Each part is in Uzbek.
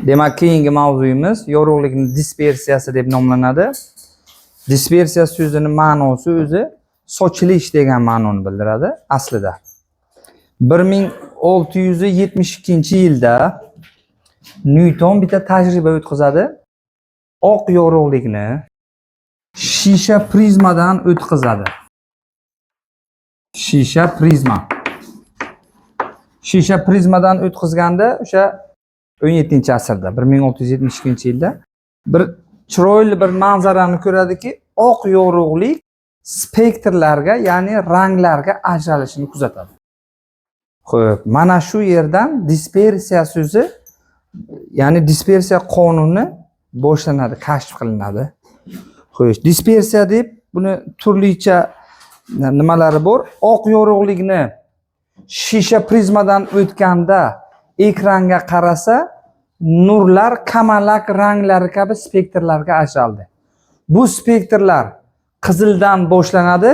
Demak, keyingi mavzuyimiz yorug'likning dispersiyasi deb nomlanadi. Dispersiya so'zining ma'nosi o'zi sochilish degan ma'noni bildiradi aslida. 1672-yilda Newton bitta tajriba o'tkazadi. Oq yorug'likni shisha prizmadan o'tkazadi. Shisha prizmadan o'tkazganda o'sha 17-asrda 1672-yilda bir chiroyli bir manzarani ko'radiki, oq yorug'lik spektrlarga, ya'ni ranglarga ajralishini kuzatadi. Xo'p, mana shu yerdan dispersiya so'zi, ya'ni dispersiya qonuni boshlanadi, kashf qilinadi. Xo'sh, dispersiya deb buni turlicha nimalari bor. Oq yorug'likni shisha prizmadan o'tganda ekranga qarasa, nurlar kamalak ranglari kabi spektrlarga ajraldi. Bu spektrlar qizildan boshlanadi.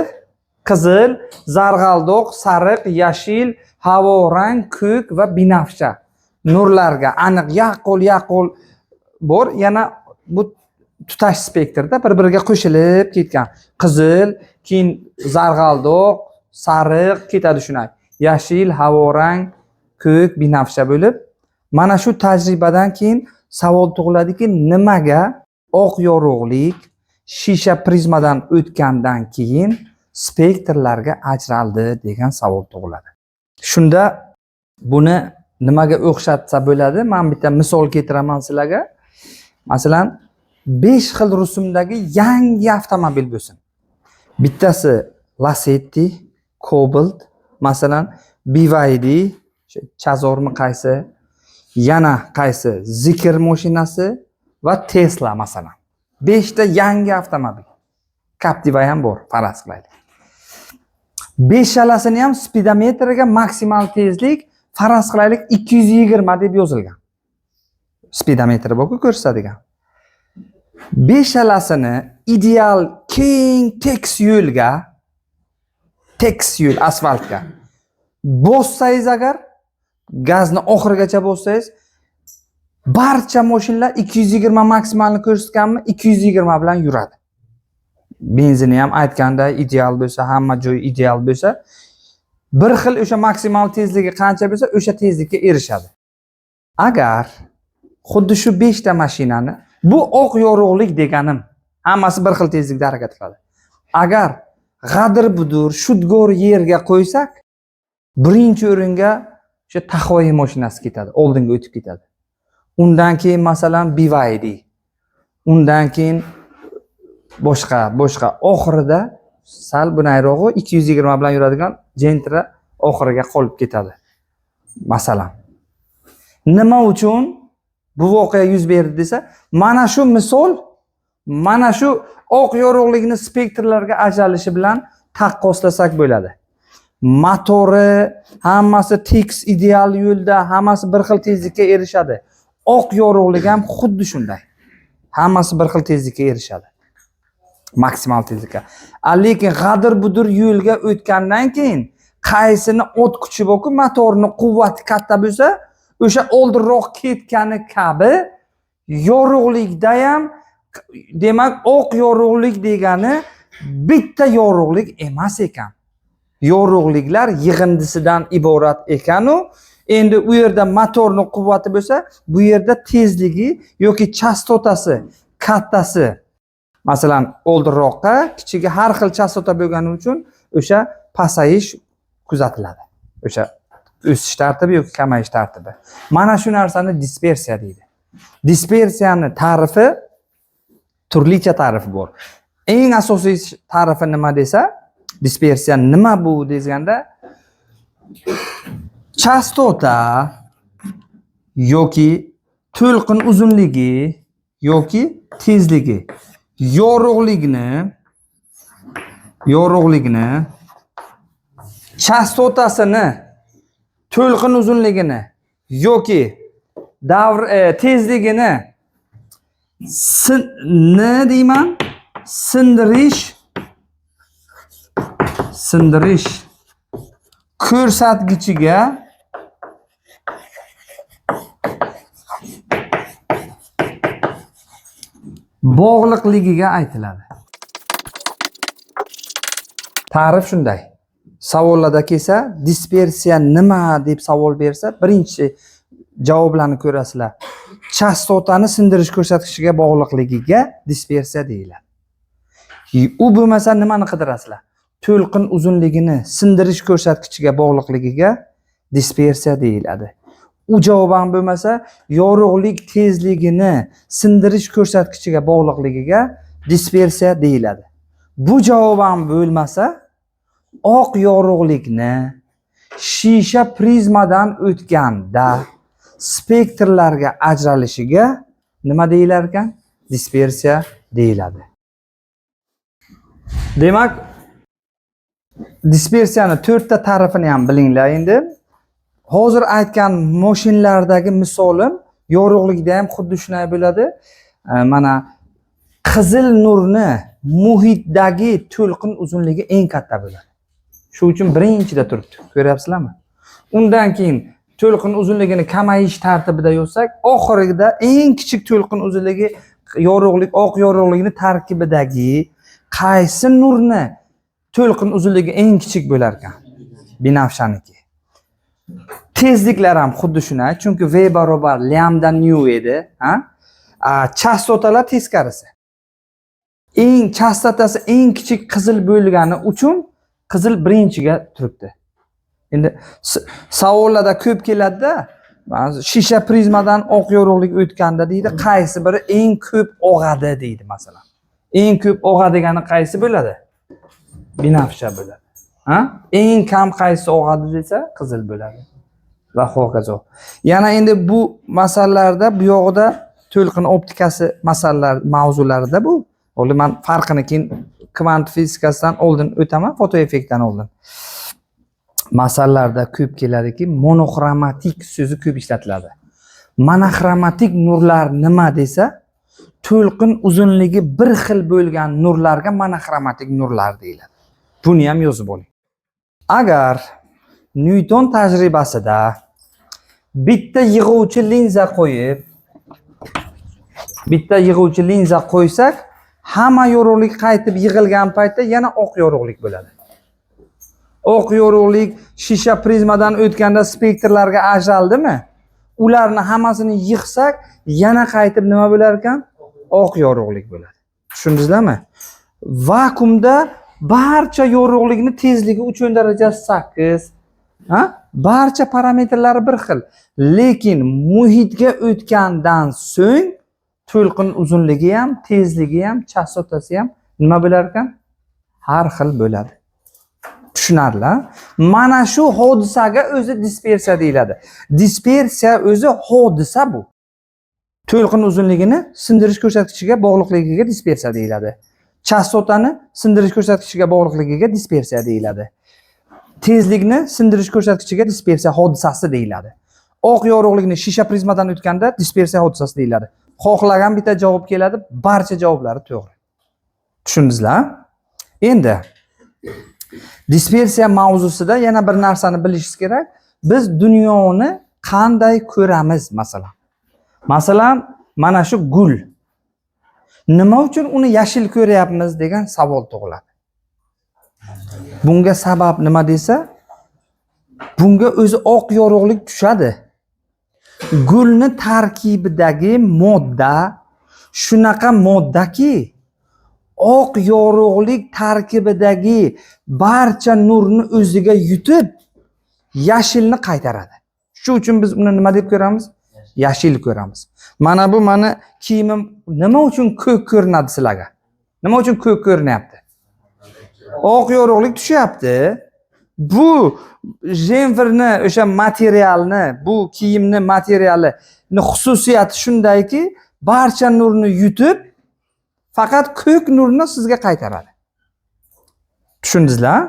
Qizil, zarg'aldoq, sariq, yashil, havo rang, ko'k va binafsha nurlarga aniq yaqqol bor. Yana bu tutash spektrda bir-biriga qo'shilib ketgan. Qizil, keyin zarg'aldoq, sariq ketadi shunday. Yashil, havo rang, ko'k, binafsha bo'lib, mana shu tajribadan keyin savol tug'iladiki, nimaga oq yorug'lik shisha prizmadan o'tgandan keyin spektrlarga ajraldi degan savol tug'iladi. Shunda buni nimaga o'xshatsa bo'ladi? Men bitta misol keltiraman sizlarga. Masalan, 5 xil rusumdagi yangi avtomobil bo'lsin. Bittasi Lacetti, Cobalt, masalan, BYD, Chazormi qaysi, yana qaysi, Zikr mashinasi va Tesla masalan. 5 ta yangi avtomobil. Captiva ham bor, faraz qilaylik. 5talasini ham speedometriga maksimal tezlik faraz qilaylik 220 deb yozilgan. Speedometri bor-ku ko'rsatadigan. 5talasini ideal keng tekis yo'lga, asfaltga bossangiz agar, gazni oxirigacha bossangiz, barcha mashinalar 220 maksimalni ko'rsatganmi, 220 bilan yuradi. Benzini ham aytganda ideal bo'lsa, hamma joy ideal bo'lsa, bir xil o'sha maksimal tezligi qancha bo'lsa, o'sha tezlikka erishadi. Agar xuddi shu 5 ta mashinani, bu oq yorug'lik deganim, hammasi bir xil tezlikda harakat qiladi. Agar g'adir-budur, shudgor yerga qo'ysak, birinchi o'ringa o'sha Tahoiy mashinasi ketadi, oldinga o'tib ketadi. Undan keyin masalan BYD, undan keyin boshqa oxirida sal bunayrog'i 220 bilan yuradigan Gentra oxiriga qolib ketadi. Masalan, nima uchun bu voqea yuz berdi desa, mana shu misol, mana shu oq yorug'likni spektrlarga ajralishi bilan taqqoslasak bo'ladi. Motori hammasi tekis ideal yo'lda, hammasi bir xil tezlikka erishadi. Oq yorug'lik ham xuddi shunday. Hammasi bir xil tezlikka erishadi. Maksimal tezlikka. Lekin g'adir-budur yo'lga o'tgandan keyin qaysini o't kuchi borku, motorning quvvati katta bo'lsa, o'sha oldinroq ketgani kabi yorug'likda ham, demak, oq yorug'lik degani bitta yorug'lik emas ekan. Yorug'liklar yig'indisidan iborat ekan-u, endi u yerda motorning quvvati bo'lsa, bu yerda tezligi yoki chastotasi kattasi, masalan, oldinroqqa, kichigi har xil chastota bo'lgani uchun o'sha pasayish kuzatiladi. O'sha o'sish tartibi yoki kamayish tartibi. Mana shu narsani dispersiya deydi. Dispersiyani ta'rifi turlicha ta'rifi bor. Eng asosiy ta'rifi nima desa, dispersiya nima bu deganda, chastota yoki to'lqin uzunligi yoki tezligi yorug'likni chastotasini, to'lqin uzunligini yoki tezligini sindirish ko'rsatkichiga bog'liqligiga aytiladi. Ta'rif shunday. Savollarda kelsa, dispersiya nima deb savol bersa, birinchi javoblarni ko'rasizlar. Chastotani sindirish ko'rsatkichiga bog'liqligiga dispersiya deyiladi. U bo'lmasa nimani qidirasizlar? To'lqin uzunligini sindirish ko'rsatkichiga bog'liqligiga dispersiya deyiladi. U javob ham bo'lmasa, yorug'lik tezligini sindirish ko'rsatkichiga bog'liqligiga dispersiya deyiladi. Bu javob ham bo'lmasa, oq yorug'likni shisha prizmadan o'tganda spektrlarga ajralishiga nima deyilar ekan? Dispersiya deyiladi. Demak, dispersiyani 4 ta ta'rifini ham bilinglar endi. Hozir aytgan mashinlardagi misolim yorug'likda ham xuddi shunday bo'ladi. Mana qizil nurni muhitdagi to'lqin uzunligi eng katta bo'ladi. Shu uchun birinchida turibdi. Ko'ryapsizlarmi? Undan keyin to'lqin uzunligini kamayish tartibida yo'lsak, oxirida eng kichik to'lqin uzunligi yorug'lik, oq yorug'likni tarkibidagi qaysi nurni to'lqin uzunligi eng kichik bo'lar ekan? Binafshaniki. Tezliklar ham xuddi shunday, chunki V barobar lambda nu edi, ha? Chastotalar teskarisi. Chastotasi eng kichik qizil bo'lgani uchun qizil birinchiga turibdi. Endi savollarda ko'p keladi-da, shisha prizmadan oq yorug'lik o'tganda deydi, qaysi biri eng ko'p og'adi deydi masalan. Eng ko'p og'adigani qaysi bo'ladi? Binafsha bo'ladi. Ha? Eng kam qaysi og'adi desa, qizil bo'ladi. Va hokazo. Yana endi bu masalalarda bu yoqda to'lqin optikasi masalalar mavzularida bu. O'li men farqini keyin kvant fizikasidan oldin o'taman, fotoeffektdan oldin. Masalalarda ko'p keladiki, monoxromatik so'zi ko'p ishlatiladi. Monoxromatik nurlar nima desa, to'lqin uzunligi bir xil bo'lgan nurlarga monoxromatik nurlar deyiladi. Buni ham yozib oling. Agar Newton tajribasida bitta yig'uvchi linza qo'ysak, hamma yorug'lik qaytib yig'ilgan paytda yana oq yorug'lik bo'ladi. Oq yorug'lik shisha prizmadan o'tganda spektrlarga ajraldimi? Ularni hammasini yig'sak, yana qaytib nima bo'lar ekan? Oq yorug'lik bo'ladi. Tushundingizlarmi? Vakuumda barcha yorug'likni tezligi 3.8, ha? Barcha parametrlari bir xil. Lekin muhitga o'tgandan so'ng to'lqin uzunligi ham, tezligi ham, chastotasi ham nima bo'lar ekan? Har xil bo'ladi. Tushunarli? Mana shu hodisaga o'zi dispersiya deyiladi. Dispersiya o'zi hodisa bu. To'lqin uzunligini sindirish ko'rsatkichiga bog'liqligiga dispersiya deyiladi. Chastotani sindirish ko'rsatkichiga bog'liqligiga dispersiya deyiladi. Tezlikni sindirish ko'rsatkichiga dispersiya hodisasi deyiladi. Oq yorug'likni shisha prizmadan o'tganda dispersiya hodisasi deyiladi. Xohlagan bitta javob keladi, barcha javoblari to'g'ri. Tushundingizlar? Endi dispersiya mavzusida yana bir narsani bilishingiz kerak. Biz dunyoni qanday ko'ramiz masalan? Masalan, mana shu gul. Nima uchun uni yashil ko'ryapmiz degan savol tug'iladi. Bunga sabab nima desa, bunga o'zi oq yorug'lik tushadi. Gulni tarkibidagi modda shunaqa moddaki, oq yorug'lik tarkibidagi barcha nurni o'ziga yutib, yashilni qaytaradi. Shu uchun biz uni nima deb ko'ramiz? Yashil ko'ramiz. Mana bu meni kiyimim nima uchun ko'k ko'rinadi sizlarga? Nima uchun ko'k ko'rinyapti? Oq yorug'lik tushyapti. Bu jenferni, o'sha materialni, bu kiyimni materiali xususiyati shundayki, barcha nurni yutib, faqat ko'k nurni sizga qaytaradi. Tushundingizlar?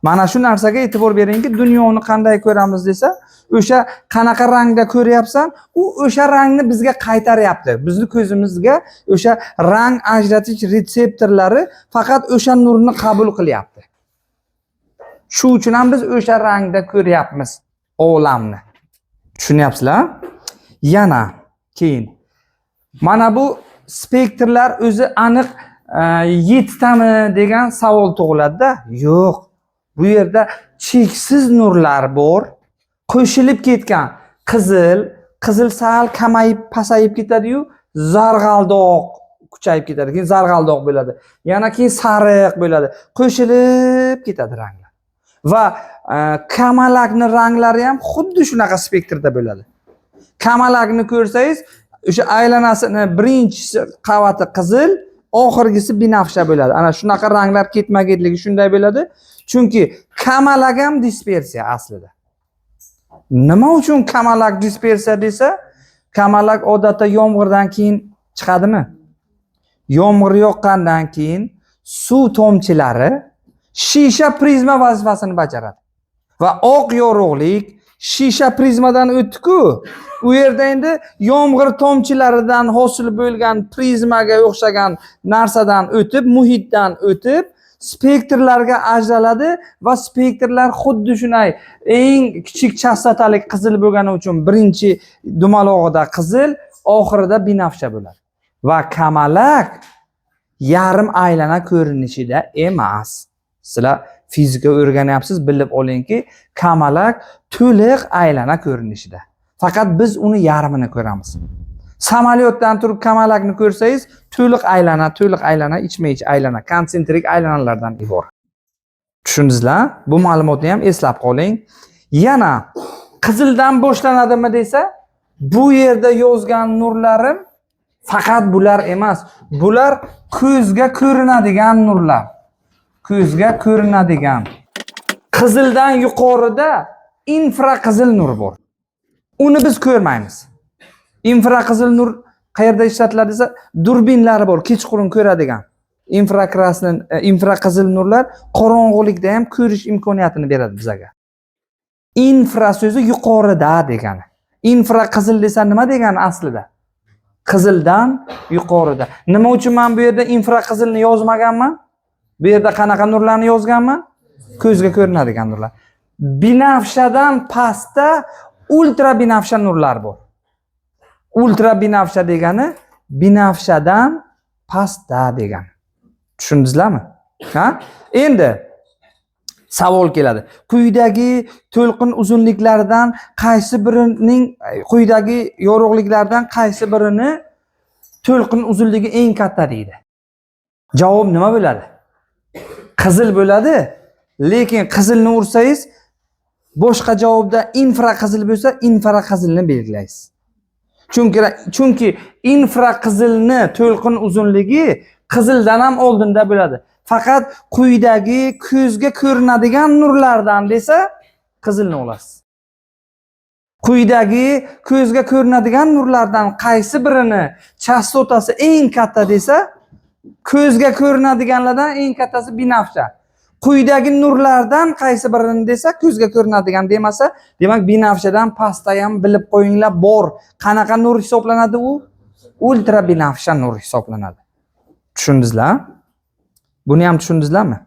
Mana shu narsaga e'tibor beringki, dunyoni qanday ko'ramiz desa, o'sha qanaqa rangda ko'ryapsan, u o'sha rangni bizga qaytaryapti. Bizning ko'zimizga o'sha rang ajratish retseptorlari faqat o'sha nurni qabul qilyapti. Shu uchun ham biz o'sha rangda ko'ryapmiz olamni. Tushunyapsizlar? Yana keyin mana bu spektrlar o'zi aniq 7 tami degan savol tug'iladi-da. Yo'q. Bu yerda cheksiz nurlar bor. Qo'shilib ketgan qizil sal kamayib, pasayib ketadi-yu, zarg'aldoq kuchayib ketadi. Keyin zarg'aldoq bo'ladi. Yana keyin sariq bo'ladi. Qo'shilib ketadi ranglar. Va kamalakning ranglari ham xuddi shunaqa spektrda bo'ladi. Kamalakni ko'rsangiz, o'sha aylanasini birinchi qavati qizil, oxirgisi binafsha bo'ladi. Ana shunaqa ranglar ketma-ketligi shunday bo'ladi. Chunki kamalak ham dispersiya aslida. Nima uchun kamalak dispersiya desa, kamalak odatda yomg'irdan keyin chiqadimi? Yomg'ir yoqqandan keyin suv tomchilari shisha prizma vazifasini bajaradi. Va oq yorug'lik shisha prizmadan o'tdi-ku. U yerda endi yomg'ir tomchilaridan hosil bo'lgan prizmaga o'xshagan narsadan o'tib, muhitdan o'tib, spektrlarga ajraladi va spektrlar xuddi shunday eng kichik chastotalik qizil bo'lgani uchun birinchi dumalog'ida qizil, oxirida binafsha bo'ladi. Va kamalak yarim aylana ko'rinishida emas. Sizlar fizika o'rganyapsiz, bilib olingki, kamalak to'liq aylana ko'rinishida. Faqat biz uni yarmini ko'ramiz. Samolyotdan turib kamalakni ko'rsangiz, to'liq aylana, ichma-ich aylana, konsentrik aylanalardan iborat. Tushundingizlar? Bu ma'lumotni ham eslab qoling. Yana qizildan boshlanadimi desa, bu yerda yozgan nurlarim faqat bular emas. Bular ko'zga ko'rinadigan nurlar. Ko'zga ko'rinadigan. Qizildan yuqorida infraqizil nur bor. Uni biz ko'rmaymiz. Infraqizil nur qayerda ishlatiladi desa, durbinlari bor, kechqurun ko'radigan. Infraqizil nurlar qorong'ulikda ham ko'rish imkoniyatini beradi bizga. Infra so'zi yuqorida degani. Infraqizil desa nima degani aslida? Qizildan yuqorida. Nima uchun men bu yerda infraqizilni yozmaganman? Bu yerda qanaqa nurlarni yozganman? Ko'zga ko'rinadigan nurlar. Binafshadan pastda ultra binafsha nurlar bor. Ultra binafsha degani binafshadan pastda degani. Tushundingizlarmi? Ha? Endi savol keladi. Quyidagi to'lqin uzunliklaridan qaysi birining quyidagi yorug'liklardan qaysi birini to'lqin uzunligi eng katta deydi? Javob nima bo'ladi? Qizil bo'ladi. Lekin qizilni ursangiz, boshqa javobda infraqizil bo'lsa, infraqizilni belgilaysiz. Chunki infraqizilni to'lqin uzunligi qizildan ham oldinda bo'ladi. Faqat quyidagi ko'zga ko'rinadigan nurlardan desa, qizilni olasiz. Quyidagi ko'zga ko'rinadigan nurlardan qaysi birini chastotasi eng katta desa, ko'zga ko'rinadiganlardan eng kattasi binafsha. Quyidagi nurlardan qaysi birini desa, ko'zga ko'rinadigan demasa, demak binafshadan pastda ham bilib qo'yinglar bor. Qanaqa nur hisoblanadi u? Ultra binafsha nur hisoblanadi. Tushundingizlar? Buni ham tushundingizlarmi?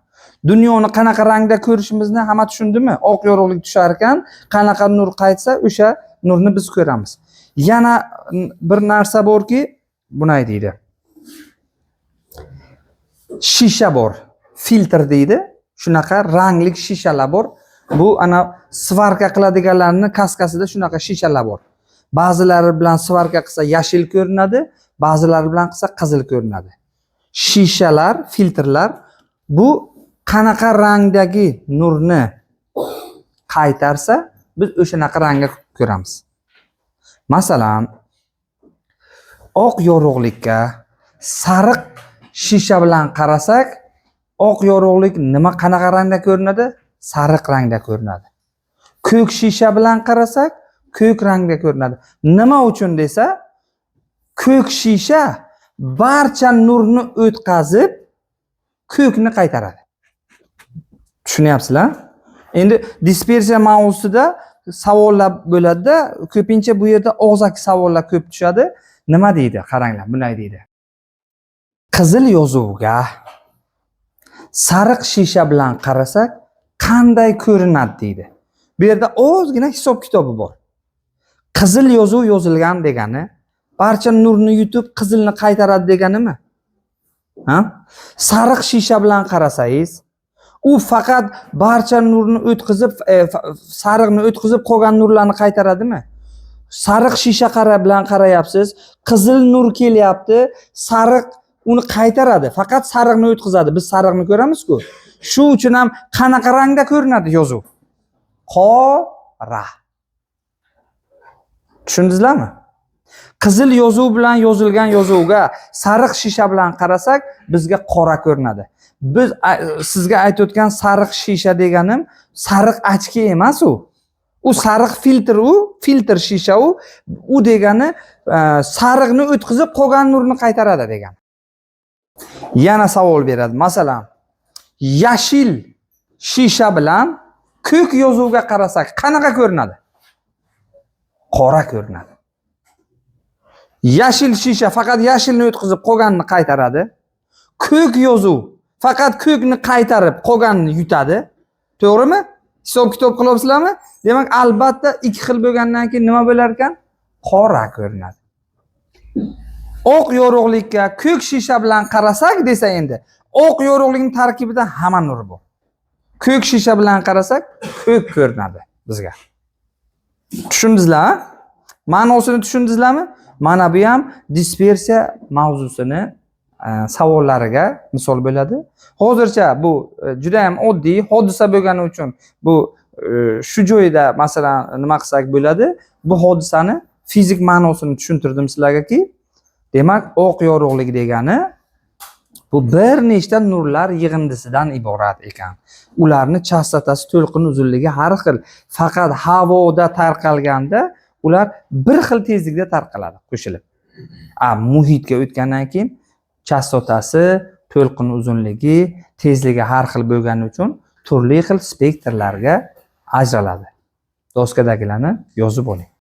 Dunyoni qanaqa rangda ko'rishimizni hamma tushundimi? Oq yorug'lik tushar ekan, qanaqa nur qaytsa, o'sha nurni biz ko'ramiz. Yana bir narsa borki, buni deydi. Shisha bor, filtr deydi. Shunaqa rangli shishalar bor. Bu ana svarka qiladiganlarning kaskasida shunaqa shishalar bor. Ba'zilari bilan svarka qilsa yashil ko'rinadi, ba'zilari bilan qilsa qizil ko'rinadi. Shishalar, filtrlar bu qanaqa rangdagi nurni qaytarsa, biz o'shanaqa rangga ko'ramiz. Masalan, oq yorug'likka sariq shisha bilan qarasak, oq yorug'lik nima qanaqa rangda ko'rinadi? Sariq rangda ko'rinadi. Ko'k shisha bilan qarasak, ko'k rangda ko'rinadi. Nima uchun desa, ko'k shisha barcha nurni o'tkazib, ko'kni qaytaradi. Tushunyapsizlar? Endi dispersiya mavzusida savollar bo'ladi-da, ko'pincha bu yerda og'zaki savollar ko'p tushadi. Nima deydi? Qaranglar, bunday deydi. Qizil yozuvga sariq shisha bilan qarasak, qanday ko'rinadi deydi. Bu yerda ozgina hisob kitobi bor. Qizil yozuv yozilgan degani barcha nurni yutib qizilni qaytaradi deganimi? Ha? Sariq shisha bilan qarasangiz, u faqat barcha nurni o'tkazib, sariqni o'tkazib qolgan nurlarni qaytaradimi? Sariq shisha bilan qarayapsiz, qizil nur kelyapti, sariq uni qaytaradi, faqat sariqni o'tkazadi. Biz sariqni ko'ramiz-ku. Shu uchun ham qanaqa rangda ko'rinadi yozuv? Qora. Tushundingizlarmi? Qizil yozuv bilan yozilgan yozuvga sariq shisha bilan qarasak, bizga qora ko'rinadi. Biz sizga aytayotgan sariq shisha deganim sariq ochki emas u. U sariq filtr, filtr shisha u degani sariqni o'tkazib qolgan nurni qaytaradi degani. Yana savol beradi. Masalan, yashil shisha bilan ko'k yozuvga qarasak qanaqa ko'rinadi? Qora ko'rinadi. Yashil shisha faqat yashilni o'tkazib qolganini qaytaradi. Ko'k yozuv faqat ko'kni qaytarib qolganini yutadi. To'g'rimi? Hisob kitob qilyapsizlarmi? Demak, albatta ikki xil bo'lgandan keyin nima bo'lar ekan? Qora ko'rinadi. Oq yorug'likka ko'k shisha bilan qarasak desa endi, oq yorug'likning tarkibida hamma nur bor. Ko'k shisha bilan qarasak, ko'k ko'rinadi bizga. Tushundingizlar? Ma'nosini tushundingizlarmi? Mana bu ham dispersiya mavzusini savollariga misol bo'ladi. Hozircha bu juda ham oddiy hodisa bo'lgani uchun bu shu joyda masalan nima qilsak bo'ladi? Bu hodisani fizik ma'nosini tushuntirdim sizlarga-ki, demak, oq yorug'lik degani bu bir nechta nurlar yig'indisidan iborat ekan. Ularni chastotasi, to'lqin uzunligi har xil. Faqat havoda tarqalganda ular bir xil tezlikda tarqaladi, qo'shilib. Muhitga o'tgandan keyin chastotasi, to'lqin uzunligi, tezligi har xil bo'lgani uchun turli xil spektrlarga ajraladi. Doskadagilarni yozib oling.